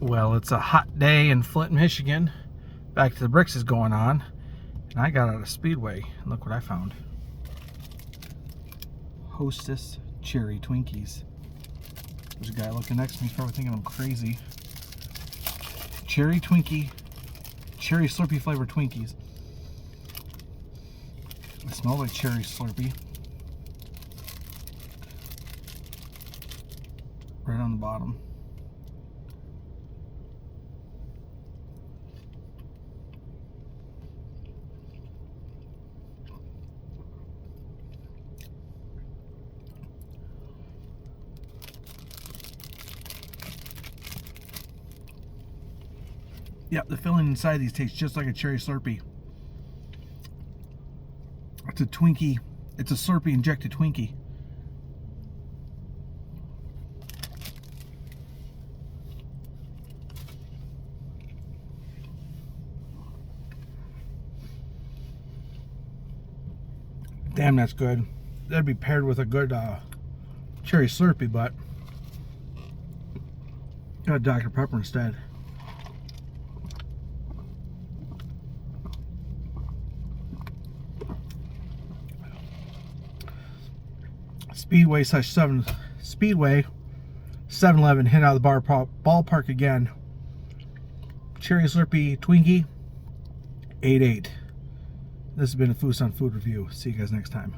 Well, it's a hot day in Flint, Michigan. Back to the Bricks is going on. And I got out of Speedway. And look what I found. Hostess Cherry Twinkies. There's a guy looking next to me. He's probably thinking I'm crazy. Cherry Twinkie. Cherry Slurpee flavored Twinkies. They smell like cherry Slurpee. Right on the bottom. Yep, the filling inside these tastes just like a cherry Slurpee. It's a Twinkie. It's a Slurpee injected Twinkie. Damn, that's good. That'd be paired with a good cherry Slurpee, but got Dr. Pepper instead. Speedway 7-Eleven, hit out of the ballpark again. Cherry Slurpee Twinkie 8-8. This has been a Food on Food review. See you guys next time.